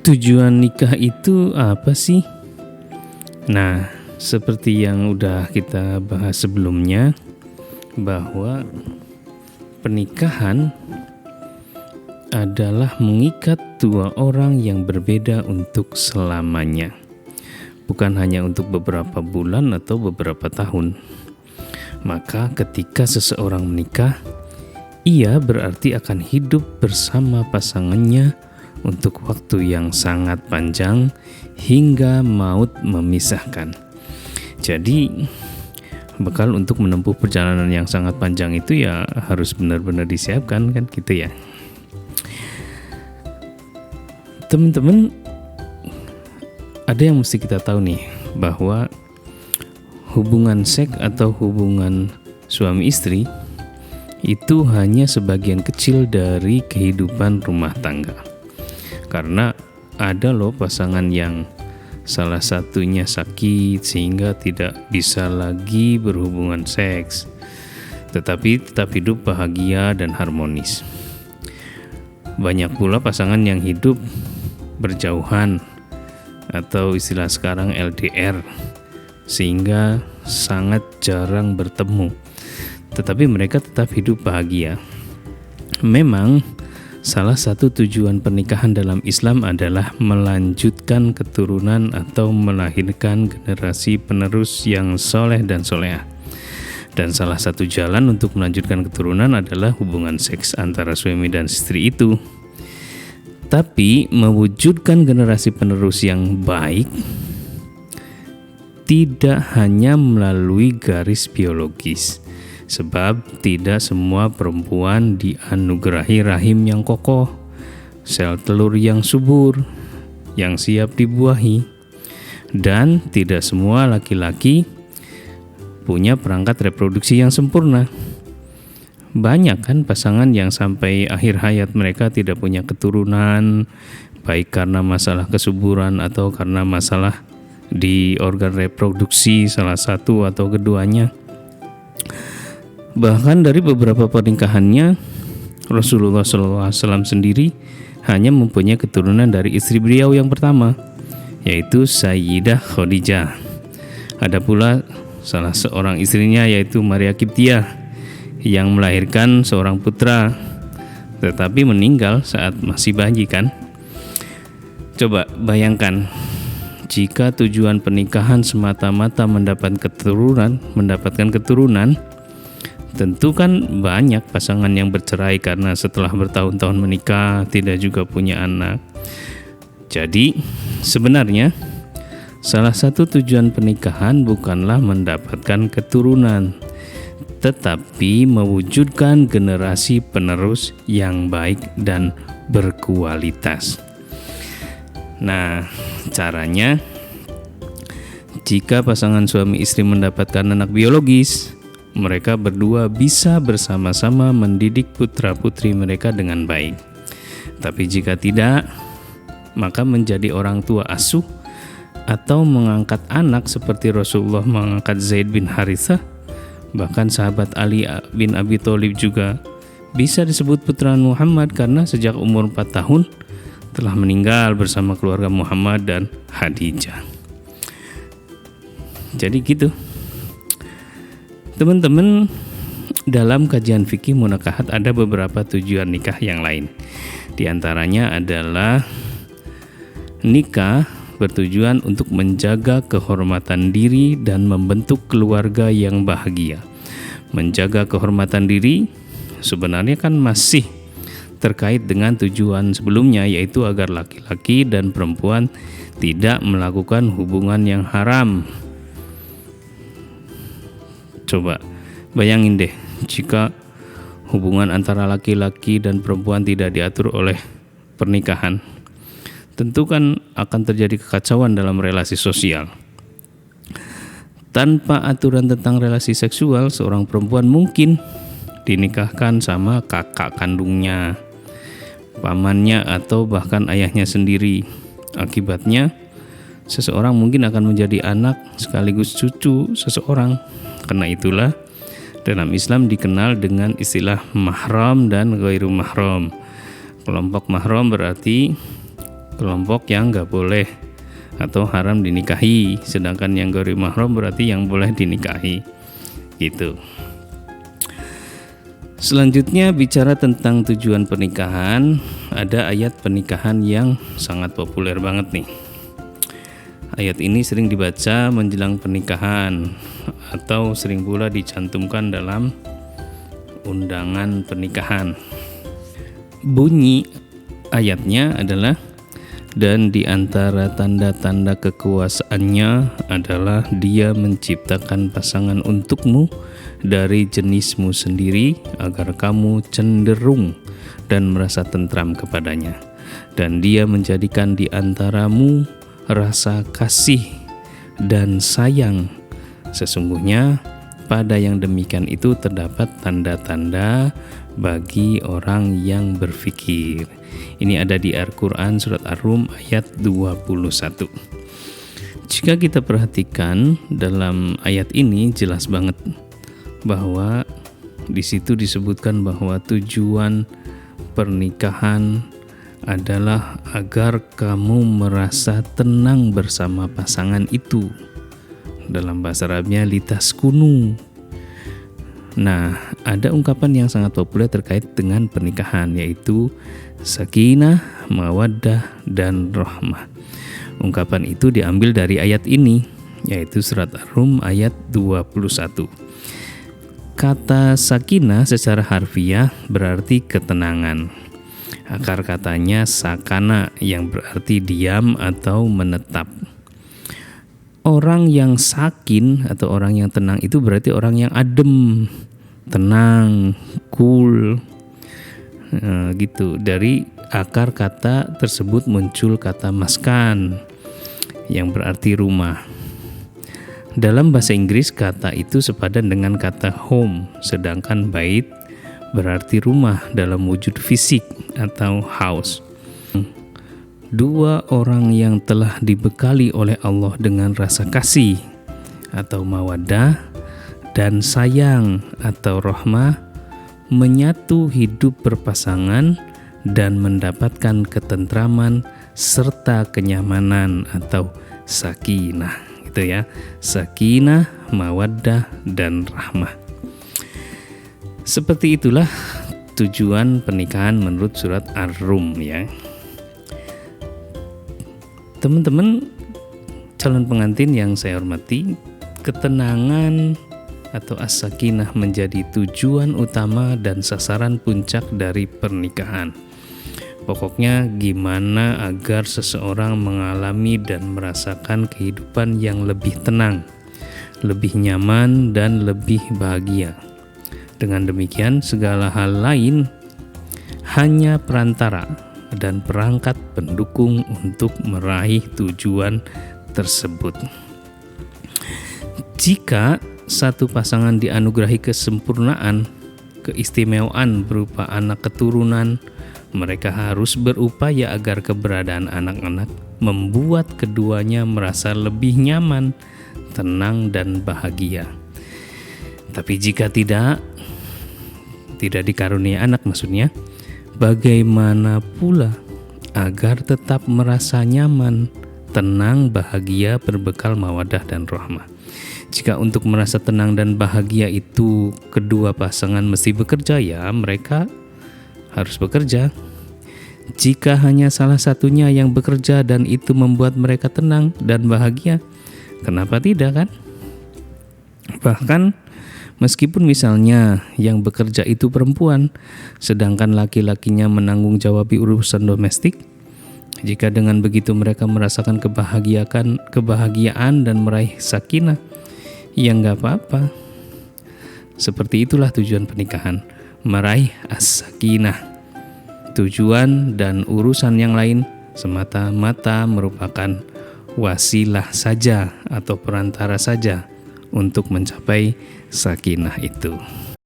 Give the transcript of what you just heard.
Tujuan nikah itu apa sih? Nah, seperti yang udah kita bahas sebelumnya, bahwa pernikahan adalah mengikat dua orang yang berbeda untuk selamanya. Bukan hanya untuk beberapa bulan atau beberapa tahun. Maka ketika seseorang menikah, ia berarti akan hidup bersama pasangannya untuk waktu yang sangat panjang hingga maut memisahkan. Jadi bekal untuk menempuh perjalanan yang sangat panjang itu ya harus benar-benar disiapkan kan gitu ya. Teman-teman, ada yang mesti kita tahu nih, bahwa hubungan seks atau hubungan suami istri itu hanya sebagian kecil dari kehidupan rumah tangga. Karena ada loh pasangan yang salah satunya sakit sehingga tidak bisa lagi berhubungan seks, tetapi tetap hidup bahagia dan harmonis. Banyak pula pasangan yang hidup berjauhan atau istilah sekarang LDR, sehingga sangat jarang bertemu, tetapi mereka tetap hidup bahagia. Memang salah satu tujuan pernikahan dalam Islam adalah melanjutkan keturunan atau melahirkan generasi penerus yang soleh dan solehah. Dan salah satu jalan untuk melanjutkan keturunan adalah hubungan seks antara suami dan istri itu. Tapi mewujudkan generasi penerus yang baik tidak hanya melalui garis biologis, sebab tidak semua perempuan dianugerahi rahim yang kokoh, sel telur yang subur, yang siap dibuahi, dan tidak semua laki-laki punya perangkat reproduksi yang sempurna. Banyak kan pasangan yang sampai akhir hayat mereka tidak punya keturunan, baik karena masalah kesuburan atau karena masalah di organ reproduksi salah satu atau keduanya. Bahkan dari beberapa pernikahannya, Rasulullah SAW sendiri hanya mempunyai keturunan dari istri beliau yang pertama, yaitu Sayyidah Khadijah. Ada pula salah seorang istrinya, yaitu Maria Qibtiyah, yang melahirkan seorang putra, tetapi meninggal saat masih bayi kan. Coba bayangkan, jika tujuan pernikahan semata-mata mendapatkan keturunan, tentu kan banyak pasangan yang bercerai karena setelah bertahun-tahun menikah tidak juga punya anak. Jadi sebenarnya salah satu tujuan pernikahan bukanlah mendapatkan keturunan, tetapi mewujudkan generasi penerus yang baik dan berkualitas. Nah, caranya, jika pasangan suami istri mendapatkan anak biologis, mereka berdua bisa bersama-sama mendidik putra-putri mereka dengan baik. Tapi jika tidak, maka menjadi orang tua asuh atau mengangkat anak seperti Rasulullah mengangkat Zaid bin Harithah. Bahkan sahabat Ali bin Abi Thalib juga bisa disebut putra Muhammad karena sejak umur 4 tahun telah meninggal bersama keluarga Muhammad dan Khadijah. Jadi gitu. Teman-teman, dalam kajian fikih munakahat ada beberapa tujuan nikah yang lain. Di antaranya adalah nikah bertujuan untuk menjaga kehormatan diri dan membentuk keluarga yang bahagia. Menjaga kehormatan diri sebenarnya kan masih terkait dengan tujuan sebelumnya, yaitu agar laki-laki dan perempuan tidak melakukan hubungan yang haram. Coba bayangin deh, jika hubungan antara laki-laki dan perempuan tidak diatur oleh pernikahan, tentu kan akan terjadi kekacauan dalam relasi sosial. Tanpa aturan tentang relasi seksual, seorang perempuan mungkin dinikahkan sama kakak kandungnya, pamannya, atau bahkan ayahnya sendiri. Akibatnya, seseorang mungkin akan menjadi anak sekaligus cucu seseorang. Karena itulah dalam Islam dikenal dengan istilah mahram dan ghairu mahram. Kelompok mahram berarti kelompok yang nggak boleh atau haram dinikahi, sedangkan yang ghairi mahram berarti yang boleh dinikahi gitu. Selanjutnya bicara tentang tujuan pernikahan, ada ayat pernikahan yang sangat populer banget nih. Ayat ini sering dibaca menjelang pernikahan atau sering pula dicantumkan dalam undangan pernikahan. Bunyi ayatnya adalah, dan di antara tanda-tanda kekuasaannya adalah Dia menciptakan pasangan untukmu dari jenismu sendiri agar kamu cenderung dan merasa tentram kepadanya, dan Dia menjadikan di antaramu rasa kasih dan sayang. Sesungguhnya pada yang demikian itu terdapat tanda-tanda bagi orang yang berfikir. Ini ada di Al-Quran surat Ar-Rum ayat 21. Jika kita perhatikan dalam ayat ini jelas banget bahwa di situ disebutkan bahwa tujuan pernikahan adalah agar kamu merasa tenang bersama pasangan itu. Dalam bahasa Arabnya litaskunu. Nah, ada ungkapan yang sangat populer terkait dengan pernikahan, yaitu sakinah, mawaddah, dan rahmah. Ungkapan itu diambil dari ayat ini, yaitu surat Ar-Rum ayat 21. Kata sakinah secara harfiah berarti ketenangan. Akar katanya sakana yang berarti diam atau menetap. Orang yang sakin atau orang yang tenang itu berarti orang yang adem, tenang, cool, gitu. Dari akar kata tersebut muncul kata maskan yang berarti rumah. Dalam bahasa Inggris kata itu sepadan dengan kata home, sedangkan bait berarti rumah dalam wujud fisik atau house. Dua orang yang telah dibekali oleh Allah dengan rasa kasih atau mawaddah dan sayang atau rahmah menyatu hidup berpasangan dan mendapatkan ketentraman serta kenyamanan atau sakinah, gitu ya. Sakinah, mawaddah, dan rahmah. Seperti itulah tujuan pernikahan menurut surat Ar-Rum ya. Teman-teman calon pengantin yang saya hormati, ketenangan atau as-sakinah menjadi tujuan utama dan sasaran puncak dari pernikahan. Pokoknya gimana agar seseorang mengalami dan merasakan kehidupan yang lebih tenang, lebih nyaman, dan lebih bahagia. Dengan demikian segala hal lain hanya perantara dan perangkat pendukung untuk meraih tujuan tersebut. Jika satu pasangan dianugerahi kesempurnaan, keistimewaan berupa anak keturunan, mereka harus berupaya agar keberadaan anak-anak membuat keduanya merasa lebih nyaman, tenang, dan bahagia. Tapi jika tidak dikarunia anak maksudnya, bagaimana pula agar tetap merasa nyaman, tenang, bahagia, berbekal mawaddah dan rahmah? Jika untuk merasa tenang dan bahagia itu kedua pasangan mesti bekerja, ya mereka harus bekerja. Jika hanya salah satunya yang bekerja dan itu membuat mereka tenang dan bahagia, kenapa tidak kan? Bahkan meskipun misalnya yang bekerja itu perempuan, sedangkan laki-lakinya menanggung jawab urusan domestik, jika dengan begitu mereka merasakan kebahagiaan dan meraih sakinah, ya nggak apa-apa. Seperti itulah tujuan pernikahan, meraih as-sakinah. Tujuan dan urusan yang lain semata-mata merupakan wasilah saja atau perantara saja untuk mencapai sakinah itu.